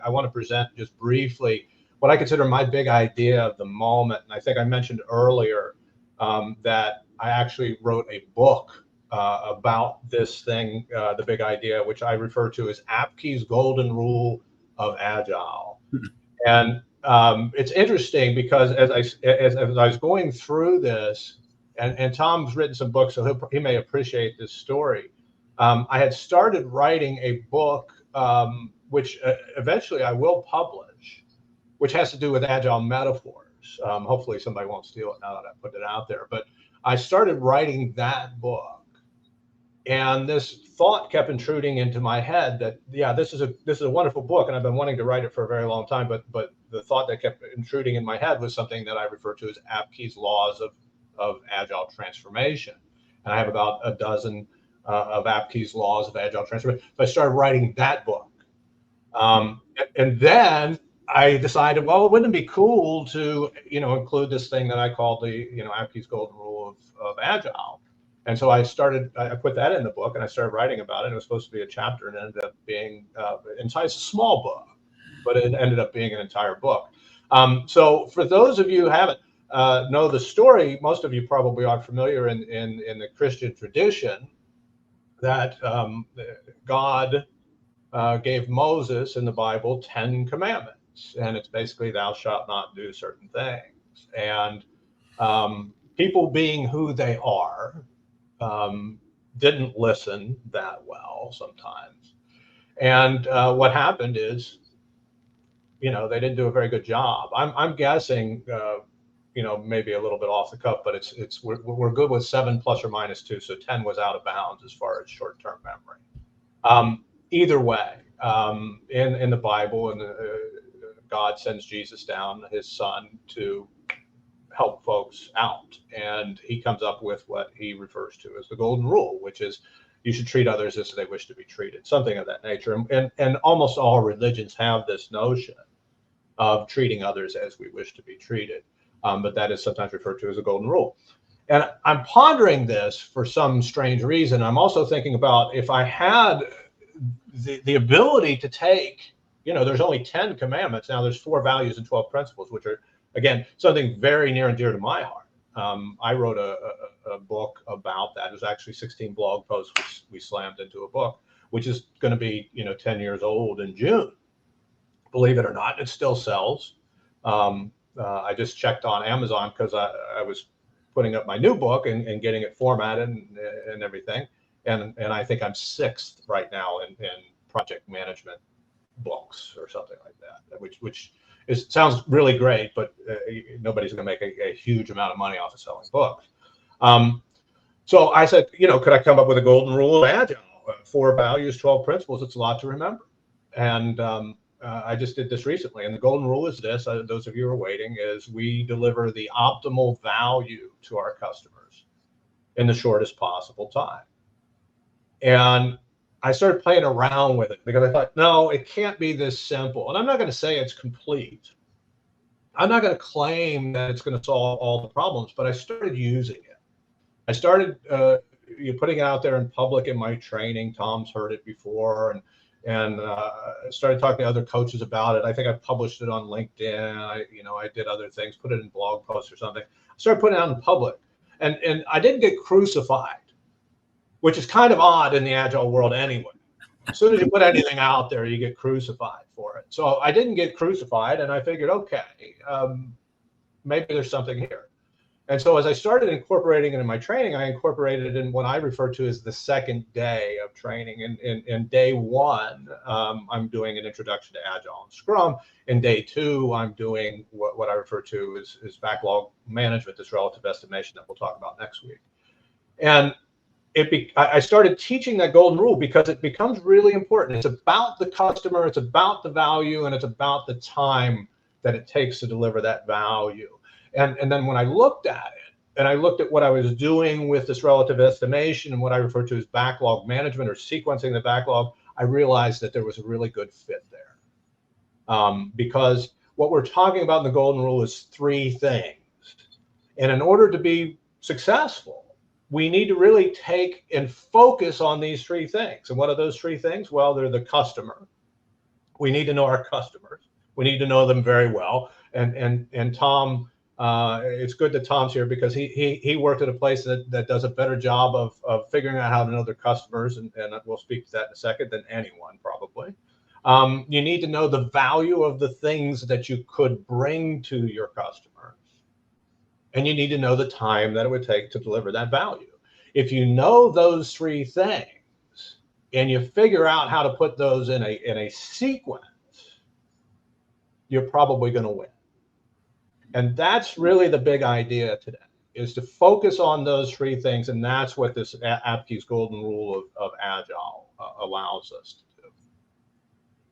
I want to present just briefly what I consider my big idea of the moment. And I think I mentioned earlier that I actually wrote a book about this thing, the big idea, which I refer to as Apke's Golden Rule of Agile. And it's interesting because as I was going through this, and Tom's written some books, so he may appreciate this story. I had started writing a book, which eventually I will publish, which has to do with Agile metaphors. Hopefully somebody won't steal it now that I put it out there. But I started writing that book. And this thought kept intruding into my head that, yeah, this is a wonderful book, and I've been wanting to write it for a very long time. But the thought that kept intruding in my head was something that I refer to as Apke's laws of Agile transformation. And I have about a dozen of Apke's laws of Agile transformation. So I started writing that book, and then I decided, well, wouldn't it be cool to include this thing that I call the Apke's Golden Rule of Agile. And so I put that in the book, and I started writing about it. It was supposed to be a chapter, and it ended up being it's a small book, but it ended up being an entire book. So for those of you who haven't know the story, most of you probably are familiar in the Christian tradition that God gave Moses in the Bible 10 commandments, and it's basically thou shalt not do certain things. And people being who they are, didn't listen that well sometimes. And what happened is, they didn't do a very good job. I'm guessing, maybe a little bit off the cuff, but we're good with 7 plus or minus 2, so 10 was out of bounds as far as short-term memory. Either way, in the Bible, and God sends Jesus down, his son, to help folks out, and he comes up with what he refers to as the golden rule, which is you should treat others as they wish to be treated, something of that nature. And almost all religions have this notion of treating others as we wish to be treated, but that is sometimes referred to as a golden rule. And I'm pondering this for some strange reason. I'm also thinking about if I had the ability to take, there's only 10 commandments. Now there's 4 values and 12 principles, which are, again, something very near and dear to my heart. I wrote a book about that. It was actually 16 blog posts, which we slammed into a book, which is going to be, 10 years old in June. Believe it or not, it still sells. I just checked on Amazon because I was putting up my new book and getting it formatted and everything. And I think I'm 6th right now in project management books or something like that, which sounds really great, but nobody's going to make a huge amount of money off of selling books. So I said, could I come up with a golden rule of Agile? 4 values, 12 principles. It's a lot to remember. And I just did this recently. And the golden rule is this, those of you who are waiting, is we deliver the optimal value to our customers in the shortest possible time. And I started playing around with it because I thought, no, it can't be this simple. And I'm not going to say it's complete. I'm not going to claim that it's going to solve all the problems, but I started using it. I started putting it out there in public in my training. Tom's heard it before, and started talking to other coaches about it. I think I published it on LinkedIn. I did other things, put it in blog posts or something. I started putting it out in public, and I didn't get crucified, which is kind of odd in the Agile world anyway. As soon as you put anything out there, you get crucified for it. So I didn't get crucified, and I figured, okay, maybe there's something here. And so as I started incorporating it in my training, I incorporated it in what I refer to as the second day of training. In day 1, I'm doing an introduction to Agile and Scrum. In day 2, I'm doing what I refer to as backlog management, this relative estimation that we'll talk about next week. And I started teaching that golden rule because it becomes really important. It's about the customer, it's about the value, and it's about the time that it takes to deliver that value. And then when I looked at it, and I looked at what I was doing with this relative estimation and what I refer to as backlog management or sequencing the backlog, I realized that there was a really good fit there. Because what we're talking about in the golden rule is 3 things. And in order to be successful, we need to really take and focus on these 3 things. And what are those 3 things? Well, they're the customer, We need to know our customers. We need to know them very well. And Tom, it's good that Tom's here because he worked at a place that does a better job of figuring out how to know their customers, and we'll speak to that in a second, than anyone probably. You need to know the value of the things that you could bring to your customers, and you need to know the time that it would take to deliver that value. If you know those three things and you figure out how to put those in a sequence, you're probably going to win. And that's really the big idea today, is to focus on those three things. And that's what this Apke's golden rule of Agile allows us to do.